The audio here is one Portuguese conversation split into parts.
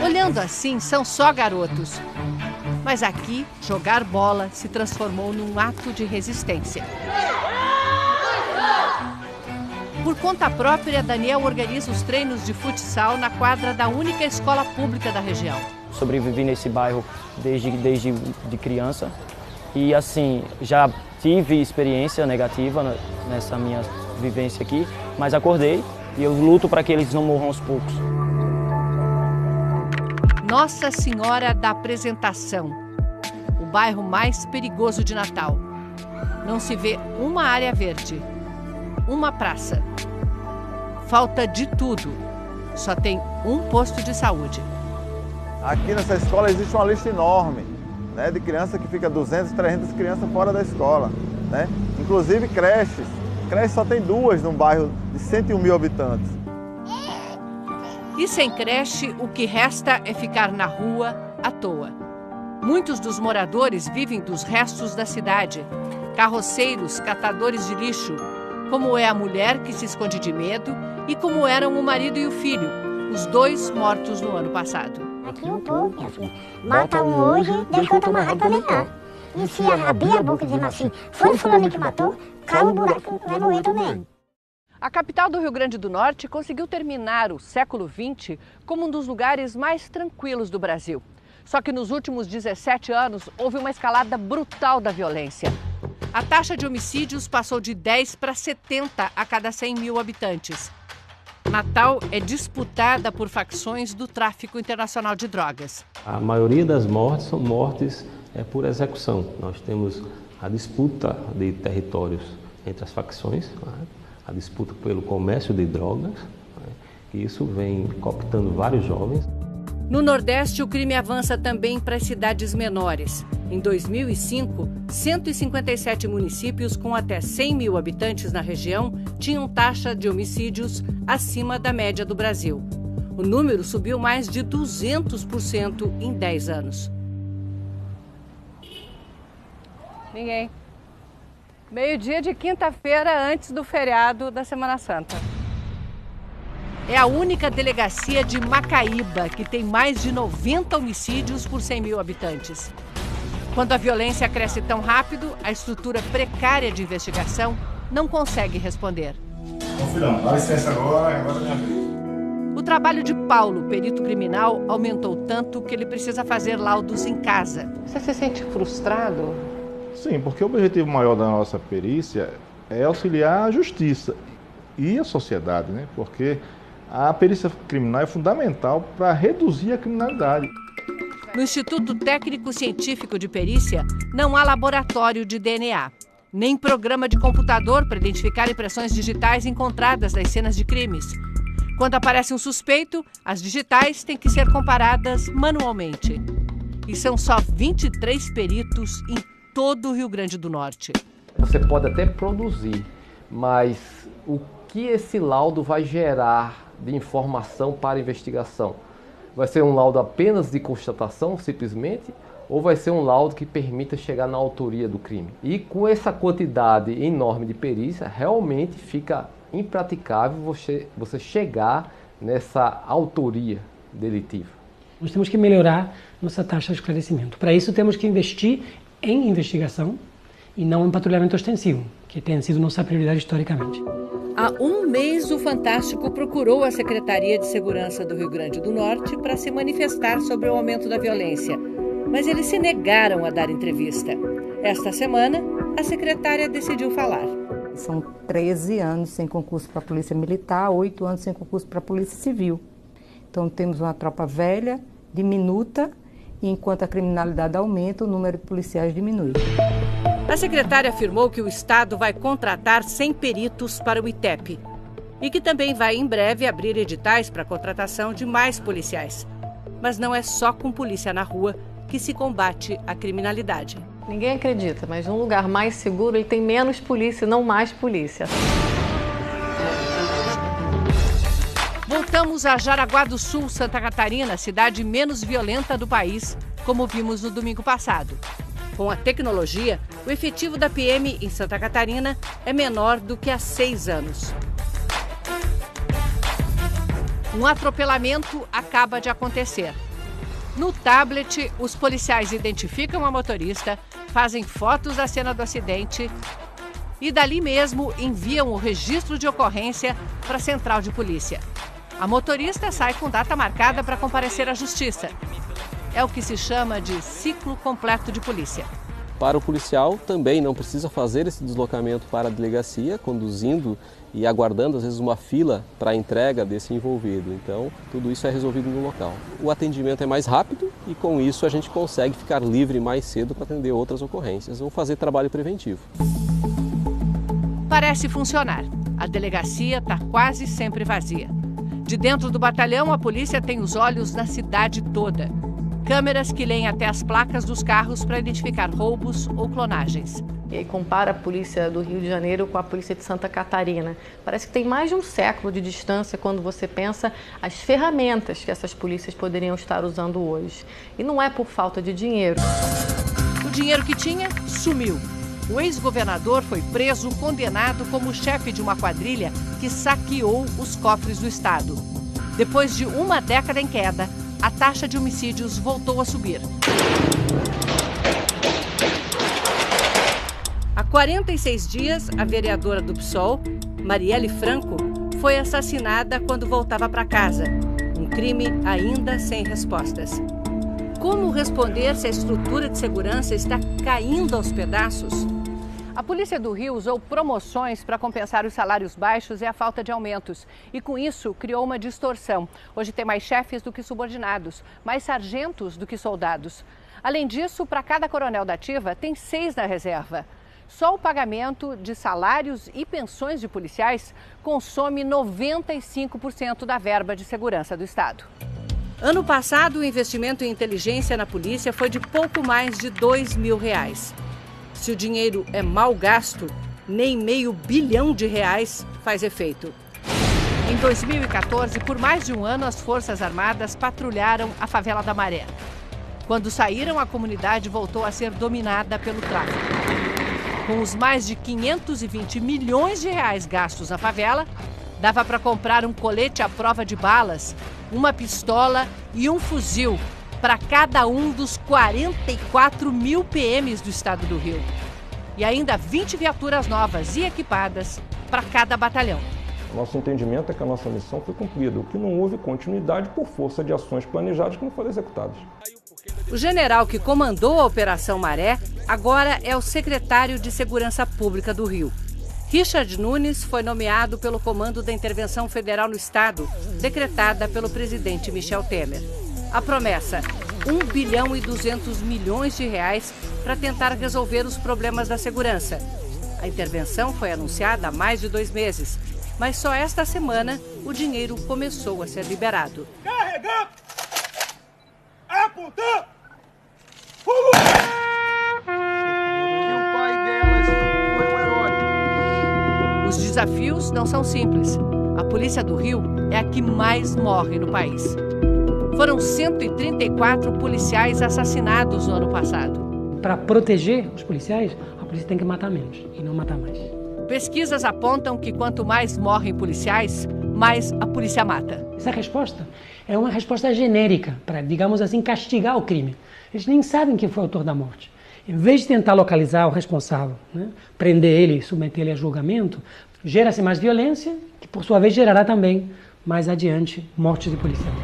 Olhando assim, são só garotos. Mas aqui, jogar bola se transformou num ato de resistência. Por conta própria, Daniel organiza os treinos de futsal na quadra da única escola pública da região. Sobrevivi nesse bairro desde de criança e assim, já tive experiência negativa nessa minha vivência aqui, mas acordei e eu luto para que eles não morram aos poucos. Nossa Senhora da Apresentação, o bairro mais perigoso de Natal. Não se vê uma área verde, uma praça. Falta de tudo. Só tem um posto de saúde. Aqui nessa escola existe uma lista enorme, né, de criança que fica 200, 300 crianças fora da escola, né? Inclusive creches. Creche só tem 2 num bairro de 101 mil habitantes. E sem creche, o que resta é ficar na rua à toa. Muitos dos moradores vivem dos restos da cidade. Carroceiros, catadores de lixo, como é a mulher que se esconde de medo e como eram o marido e o filho, os 2 mortos no ano passado. Aqui um povo, minha filha, mata um hoje, deixa outro amarrado para amanhã. E se abrir a boca dizendo assim, foi fulano que matou, cai no buraco, vai morrer também. A capital do Rio Grande do Norte conseguiu terminar o século XX como um dos lugares mais tranquilos do Brasil. Só que nos últimos 17 anos houve uma escalada brutal da violência. A taxa de homicídios passou de 10 para 70 a cada 100 mil habitantes. Natal é disputada por facções do tráfico internacional de drogas. A maioria das mortes são mortes por execução. Nós temos a disputa de territórios entre as facções, a disputa pelo comércio de drogas, e isso vem cooptando vários jovens. No Nordeste, o crime avança também para as cidades menores. Em 2005, 157 municípios com até 100 mil habitantes na região tinham taxa de homicídios acima da média do Brasil. O número subiu mais de 200% em 10 anos. Ninguém. Meio-dia de quinta-feira, antes do feriado da Semana Santa. É a única delegacia de Macaíba que tem mais de 90 homicídios por 100 mil habitantes. Quando a violência cresce tão rápido, a estrutura precária de investigação não consegue responder. Ô filhão, dá licença agora é minha vez. O trabalho de Paulo, perito criminal, aumentou tanto que ele precisa fazer laudos em casa. Você se sente frustrado? Sim, porque o objetivo maior da nossa perícia é auxiliar a justiça e a sociedade, né? Porque a perícia criminal é fundamental para reduzir a criminalidade. No Instituto Técnico Científico de Perícia, não há laboratório de DNA, nem programa de computador para identificar impressões digitais encontradas nas cenas de crimes. Quando aparece um suspeito, as digitais têm que ser comparadas manualmente. E são só 23 peritos em todo o Rio Grande do Norte. Você pode até produzir, mas o que esse laudo vai gerar de informação para a investigação? Vai ser um laudo apenas de constatação, simplesmente, ou vai ser um laudo que permita chegar na autoria do crime? E com essa quantidade enorme de perícia, realmente fica impraticável você chegar nessa autoria delitiva. Nós temos que melhorar nossa taxa de esclarecimento. Para isso, temos que investir em investigação e não em patrulhamento ostensivo, que tem sido nossa prioridade historicamente. Há um mês, o Fantástico procurou a Secretaria de Segurança do Rio Grande do Norte para se manifestar sobre o aumento da violência, mas eles se negaram a dar entrevista. Esta semana, a secretária decidiu falar. São 13 anos sem concurso para a Polícia Militar, 8 anos sem concurso para a Polícia Civil. Então, temos uma tropa velha, diminuta, e enquanto a criminalidade aumenta, o número de policiais diminui. A secretária afirmou que o Estado vai contratar 100 peritos para o ITEP e que também vai, em breve, abrir editais para a contratação de mais policiais. Mas não é só com polícia na rua que se combate a criminalidade. Ninguém acredita, mas num lugar mais seguro ele tem menos polícia, não mais polícia. Voltamos a Jaraguá do Sul, Santa Catarina, cidade menos violenta do país, como vimos no domingo passado. Com a tecnologia, o efetivo da PM em Santa Catarina é menor do que há 6 anos. Um atropelamento acaba de acontecer. No tablet, os policiais identificam a motorista, fazem fotos da cena do acidente e dali mesmo enviam o registro de ocorrência para a central de polícia. A motorista sai com data marcada para comparecer à justiça. É o que se chama de ciclo completo de polícia. Para o policial, também não precisa fazer esse deslocamento para a delegacia, conduzindo e aguardando, às vezes, uma fila para a entrega desse envolvido. Então, tudo isso é resolvido no local. O atendimento é mais rápido e, com isso, a gente consegue ficar livre mais cedo para atender outras ocorrências ou fazer trabalho preventivo. Parece funcionar. A delegacia está quase sempre vazia. De dentro do batalhão, a polícia tem os olhos na cidade toda. Câmeras que leem até as placas dos carros para identificar roubos ou clonagens. E aí compara a polícia do Rio de Janeiro com a polícia de Santa Catarina. Parece que tem mais de um século de distância quando você pensa as ferramentas que essas polícias poderiam estar usando hoje. E não é por falta de dinheiro. O dinheiro que tinha sumiu. O ex-governador foi preso, condenado como chefe de uma quadrilha que saqueou os cofres do estado. Depois de uma década em queda, a taxa de homicídios voltou a subir. Há 46 dias, a vereadora do PSOL, Marielle Franco, foi assassinada quando voltava para casa. Um crime ainda sem respostas. Como responder se a estrutura de segurança está caindo aos pedaços? A Polícia do Rio usou promoções para compensar os salários baixos e a falta de aumentos. E com isso, criou uma distorção. Hoje tem mais chefes do que subordinados, mais sargentos do que soldados. Além disso, para cada coronel da ativa, tem 6 na reserva. Só o pagamento de salários e pensões de policiais consome 95% da verba de segurança do Estado. Ano passado, o investimento em inteligência na polícia foi de pouco mais de R$2 mil. Se o dinheiro é mal gasto, nem R$500 bilhão faz efeito. Em 2014, por mais de um ano, as Forças Armadas patrulharam a favela da Maré. Quando saíram, a comunidade voltou a ser dominada pelo tráfico. Com os mais de R$520 milhões gastos na favela, dava para comprar um colete à prova de balas, uma pistola e um fuzil para cada um dos 44 mil PMs do estado do Rio. E ainda 20 viaturas novas e equipadas para cada batalhão. Nosso entendimento é que a nossa missão foi cumprida, o que não houve continuidade por força de ações planejadas que não foram executadas. O general que comandou a Operação Maré agora é o secretário de Segurança Pública do Rio. Richard Nunes foi nomeado pelo Comando da Intervenção Federal no Estado, decretada pelo presidente Michel Temer. A promessa, R$1 bilhão e 200 milhões para tentar resolver os problemas da segurança. A intervenção foi anunciada há mais de 2 meses, mas só esta semana o dinheiro começou a ser liberado. Carregando! Apontando! Fogo! E o pai delas foi um herói. Os desafios não são simples. A Polícia do Rio é a que mais morre no país. Foram 134 policiais assassinados no ano passado. Para proteger os policiais, a polícia tem que matar menos e não matar mais. Pesquisas apontam que quanto mais morrem policiais, mais a polícia mata. Essa resposta é uma resposta genérica para, digamos assim, castigar o crime. Eles nem sabem quem foi o autor da morte. Em vez de tentar localizar o responsável, prender ele e submeter ele a julgamento, gera-se mais violência, que por sua vez gerará também, mais adiante, mortes de policiais.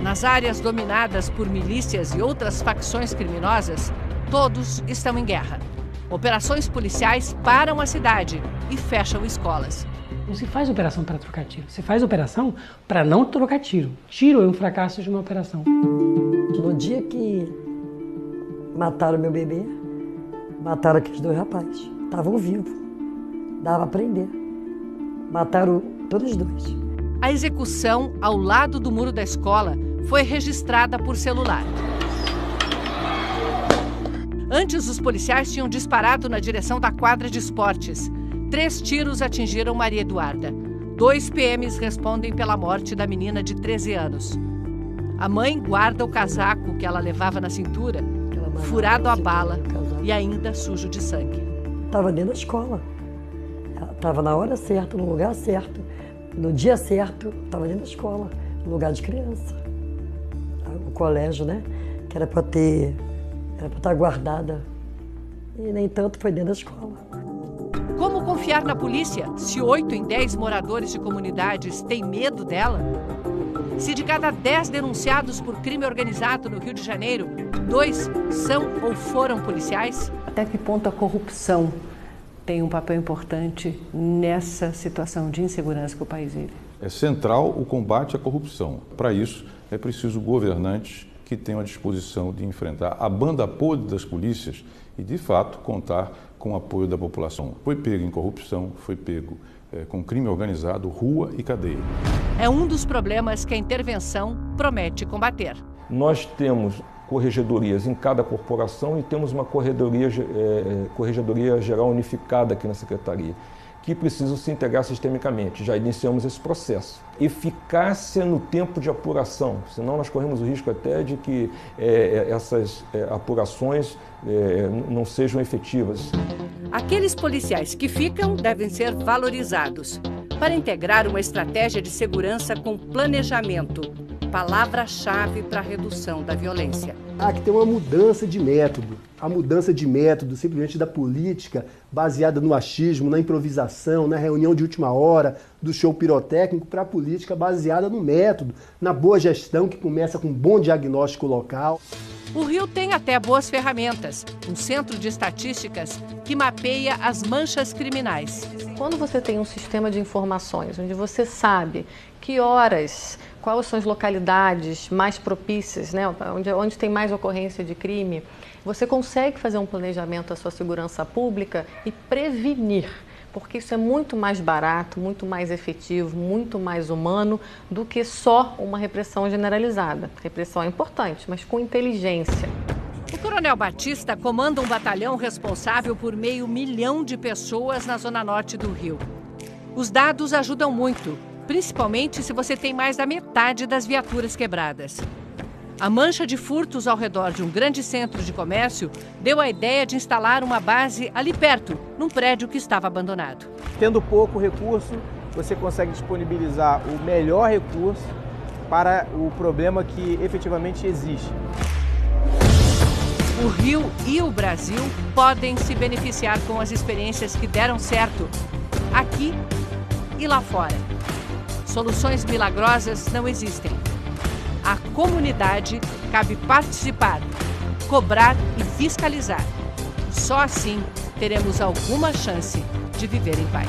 Nas áreas dominadas por milícias e outras facções criminosas, todos estão em guerra. Operações policiais param a cidade e fecham escolas. Não se faz operação para trocar tiro, se faz operação para não trocar tiro. Tiro é um fracasso de uma operação. No dia que mataram meu bebê, mataram aqueles 2 rapazes. Estavam vivos, dava a prender. Mataram todos os 2. A execução ao lado do muro da escola foi registrada por celular. Antes, os policiais tinham disparado na direção da quadra de esportes. 3 tiros atingiram Maria Eduarda. 2 PMs respondem pela morte da menina de 13 anos. A mãe guarda o casaco que ela levava na cintura, furado a bala e ainda sujo de sangue. Estava dentro da escola. Ela estava na hora certa, no lugar certo, No dia certo, estava dentro da escola, no lugar de criança. O colégio, né? Que era para estar guardada. E nem tanto foi dentro da escola. Como confiar na polícia se 8 em 10 moradores de comunidades têm medo dela? Se de cada 10 denunciados por crime organizado no Rio de Janeiro, 2 são ou foram policiais? Até que ponto a corrupção tem um papel importante nessa situação de insegurança que o país vive? É central o combate à corrupção. Para isso, é preciso governantes que tenham a disposição de enfrentar a banda podre das polícias e, de fato, contar com o apoio da população. Foi pego em corrupção, foi pego com crime organizado, rua e cadeia. É um dos problemas que a intervenção promete combater. Nós temos corregedorias em cada corporação e temos uma corregedoria geral unificada aqui na Secretaria, que precisam se integrar sistemicamente. Já iniciamos esse processo. Eficácia no tempo de apuração, senão nós corremos o risco até de que essas apurações não sejam efetivas. Aqueles policiais que ficam devem ser valorizados para integrar uma estratégia de segurança com planejamento, palavra-chave para a redução da violência. Há que ter uma mudança de método. A mudança de método simplesmente da política baseada no achismo, na improvisação, na reunião de última hora, do show pirotécnico, para a política baseada no método, na boa gestão que começa com um bom diagnóstico local. O Rio tem até boas ferramentas, um centro de estatísticas que mapeia as manchas criminais. Quando você tem um sistema de informações onde você sabe que horas, quais são as localidades mais propícias, né, onde tem mais ocorrência de crime, você consegue fazer um planejamento da sua segurança pública e prevenir, porque isso é muito mais barato, muito mais efetivo, muito mais humano do que só uma repressão generalizada. A repressão é importante, mas com inteligência. O Coronel Batista comanda um batalhão responsável por 500 mil de pessoas na zona norte do Rio. Os dados ajudam muito, principalmente se você tem mais da metade das viaturas quebradas. A mancha de furtos ao redor de um grande centro de comércio deu a ideia de instalar uma base ali perto, num prédio que estava abandonado. Tendo pouco recurso, você consegue disponibilizar o melhor recurso para o problema que efetivamente existe. O Rio e o Brasil podem se beneficiar com as experiências que deram certo, aqui e lá fora. Soluções milagrosas não existem. À comunidade cabe participar, cobrar e fiscalizar. Só assim teremos alguma chance de viver em paz.